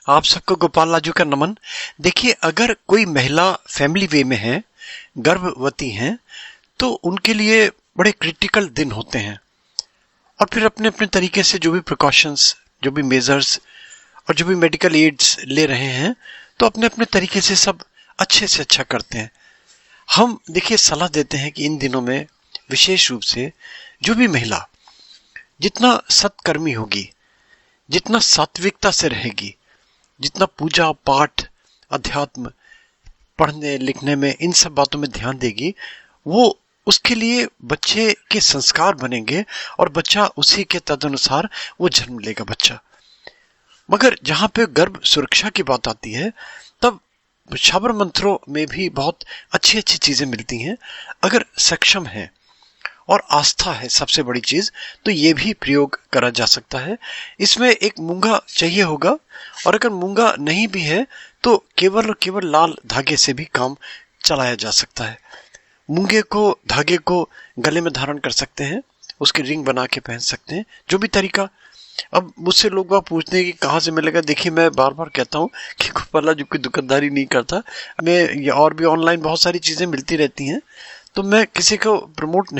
आप सबको गोपाल लाजू का नमन। देखिए, अगर कोई महिला फैमिली वे में है, गर्भवती हैं, तो उनके लिए बड़े क्रिटिकल दिन होते हैं। और फिर अपने अपने तरीके से जो भी प्रिकॉशंस, जो भी मेजर्स और जो भी मेडिकल एड्स ले रहे हैं, तो अपने अपने तरीके से सब अच्छे से अच्छा करते हैं। हम देखिए सलाह देते हैं कि इन दिनों में विशेष रूप से जो भी महिला जितना सत्कर्मी होगी, जितना सात्विकता से रहेगी, जितना पूजा पाठ, अध्यात्म, पढ़ने लिखने में, इन सब बातों में ध्यान देगी, वो उसके लिए बच्चे के संस्कार बनेंगे और बच्चा उसी के तदनुसार वो जन्म लेगा बच्चा। मगर जहां पे गर्भ सुरक्षा की बात आती है, तब शाबर मंत्रों में भी बहुत अच्छी अच्छी चीजें मिलती हैं। अगर सक्षम है और आस्था है सबसे बड़ी चीज, तो ये भी प्रयोग करा जा सकता है। इसमें एक मूंगा चाहिए होगा, और अगर मूंगा नहीं भी है तो केवल और केवल लाल धागे से भी काम चलाया जा सकता है। मूंगे को, धागे को गले में धारण कर सकते हैं, उसकी रिंग बना के पहन सकते हैं, जो भी तरीका। अब मुझसे लोग बाग पूछते हैं कि कहाँ से मिलेगा। देखिए, मैं बार बार कहता हूँ कि गोपाल लाजू की दुकानदारी नहीं करता मैं, और भी ऑनलाइन बहुत सारी चीजें मिलती रहती हैं, तो मैं किसी को प्रमोटर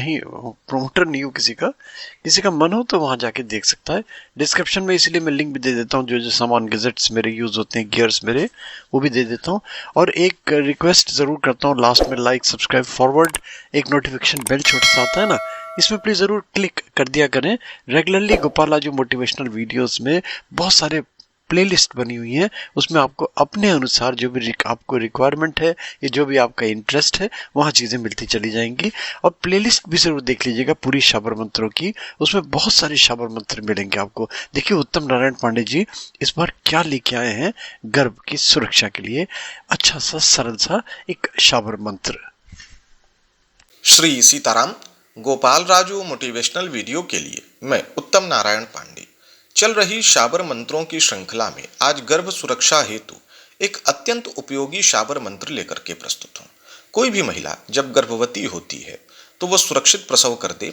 नहीं हूँ। किसी का मन हो तो वहां जाके देख सकता है। डिस्क्रिप्शन में इसलिए मैं लिंक भी दे देता हूँ, जो जो सामान गैजेट्स मेरे यूज होते हैं, गियर्स मेरे, वो भी दे देता हूँ। और एक रिक्वेस्ट जरूर करता हूँ लास्ट में, लाइक, सब्सक्राइब, फॉरवर्ड, एक नोटिफिकेशन बेल छोटा सा आता है ना, इसमें प्लीज जरूर क्लिक कर दिया करें। रेगुलरली गोपाल लाजू मोटिवेशनल वीडियोस में बहुत सारे प्लेलिस्ट बनी हुई है, उसमें आपको अपने अनुसार जो भी आपको रिक्वायरमेंट है, या जो भी आपका इंटरेस्ट है, वहां चीजें मिलती चली जाएंगी। और प्लेलिस्ट भी जरूर देख लीजिएगा पूरी शाबर मंत्रों की, उसमें बहुत सारे शाबर मंत्र मिलेंगे आपको। देखिए, उत्तम नारायण पांडे जी इस बार क्या लेके आए हैं गर्भ की सुरक्षा के लिए, अच्छा सा सरल सा एक शाबर मंत्र। श्री सीताराम। गोपाल राजू मोटिवेशनल वीडियो के लिए मैं उत्तम नारायण पांडे चल रही शाबर मंत्रों की श्रृंखला में आज गर्भ सुरक्षा हेतु एक अत्यंत उपयोगी शाबर मंत्र लेकर के प्रस्तुत हूँ। कोई भी महिला जब गर्भवती होती है तो वो सुरक्षित प्रसव कर दे,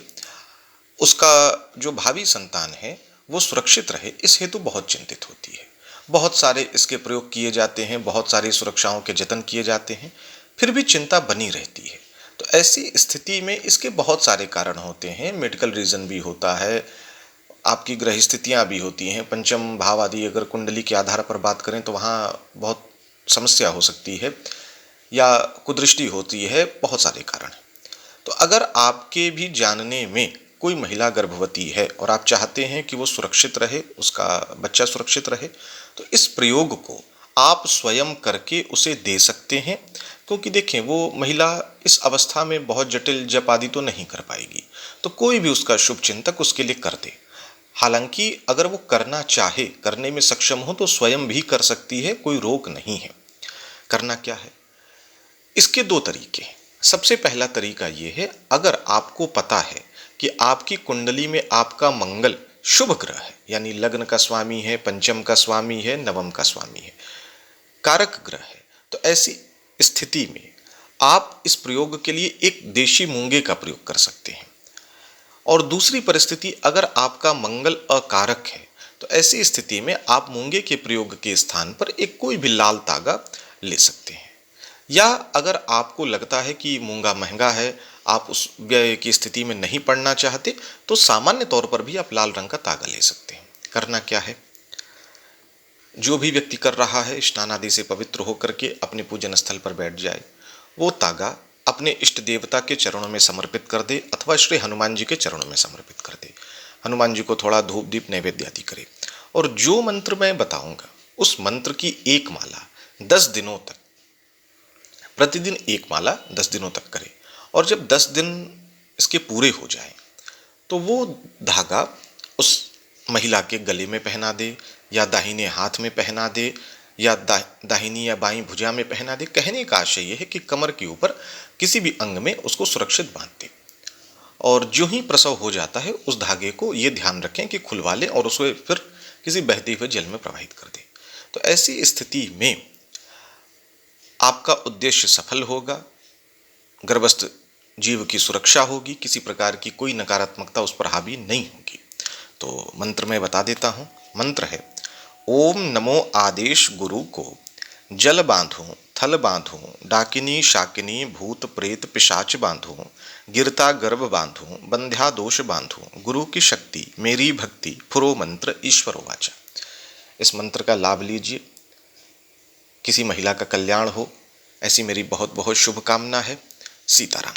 उसका जो भावी संतान है वो सुरक्षित रहे, इस हेतु बहुत चिंतित होती है। बहुत सारे इसके प्रयोग किए जाते हैं, बहुत सारी सुरक्षाओं के जतन किए जाते हैं, फिर भी चिंता बनी रहती है। तो ऐसी स्थिति में इसके बहुत सारे कारण होते हैं। मेडिकल रीजन भी होता है, आपकी ग्रह स्थितियां भी होती हैं, पंचम भाव आदि अगर कुंडली के आधार पर बात करें तो वहाँ बहुत समस्या हो सकती है, या कुदृष्टि होती है, बहुत सारे कारण हैं। तो अगर आपके भी जानने में कोई महिला गर्भवती है और आप चाहते हैं कि वो सुरक्षित रहे, उसका बच्चा सुरक्षित रहे, तो इस प्रयोग को आप स्वयं करके उसे दे सकते हैं। क्योंकि देखें, वो महिला इस अवस्था में बहुत जटिल जप आदि तो नहीं कर पाएगी, तो कोई भी उसका शुभ चिंतक उसके लिए कर दे। हालांकि अगर वो करना चाहे, करने में सक्षम हो, तो स्वयं भी कर सकती है, कोई रोक नहीं है। करना क्या है, इसके दो तरीके हैं। सबसे पहला तरीका ये है, अगर आपको पता है कि आपकी कुंडली में आपका मंगल शुभ ग्रह है, यानी लग्न का स्वामी है, पंचम का स्वामी है, नवम का स्वामी है, कारक ग्रह है, तो ऐसी स्थिति में आप इस प्रयोग के लिए एक देशी मूंगे का प्रयोग कर सकते हैं। और दूसरी परिस्थिति, अगर आपका मंगल अकारक है, तो ऐसी स्थिति में आप मूंगे के प्रयोग के स्थान पर एक कोई भी लाल तागा ले सकते हैं। या अगर आपको लगता है कि मूंगा महंगा है, आप उस व्यय की स्थिति में नहीं पड़ना चाहते, तो सामान्य तौर पर भी आप लाल रंग का तागा ले सकते हैं। करना क्या है, जो भी व्यक्ति कर रहा है स्नान आदि से पवित्र होकर के अपने पूजन स्थल पर बैठ जाए, वो तागा अपने इष्ट देवता के चरणों में समर्पित कर दे, अथवा श्री हनुमान जी के चरणों में समर्पित कर दे। हनुमान जी को थोड़ा धूप दीप नैवेद्य आदि करे, और जो मंत्र मैं बताऊंगा उस मंत्र की एक माला 10 दिनों तक, प्रतिदिन एक माला 10 दिनों तक करे। और जब 10 दिन इसके पूरे हो जाए तो वो धागा उस महिला के गले में पहना दे, या दाहिने हाथ में पहना दे, या दाहिनी या बाईं भुजा में पहना दे। कहने का आशय यह है कि कमर के ऊपर किसी भी अंग में उसको सुरक्षित बांध दे, और जो ही प्रसव हो जाता है उस धागे को ये ध्यान रखें कि खुलवा लें और उसे फिर किसी बहते हुए जल में प्रवाहित कर दें। तो ऐसी स्थिति में आपका उद्देश्य सफल होगा, गर्भस्थ जीव की सुरक्षा होगी, किसी प्रकार की कोई नकारात्मकता उस पर हावी नहीं होगी। तो मंत्र मैं बता देता हूँ। मंत्र है ओम नमो आदेश गुरु को, जल बांधूं थल बांधूं, डाकिनी शाकिनी भूत प्रेत पिशाच बांधूं, गिरता गर्भ बांधूं, बंध्या दोष बांधूं, गुरु की शक्ति मेरी भक्ति फुरो मंत्र ईश्वरो वाचा। इस मंत्र का लाभ लीजिए, किसी महिला का कल्याण हो, ऐसी मेरी बहुत बहुत शुभकामना है। सीताराम।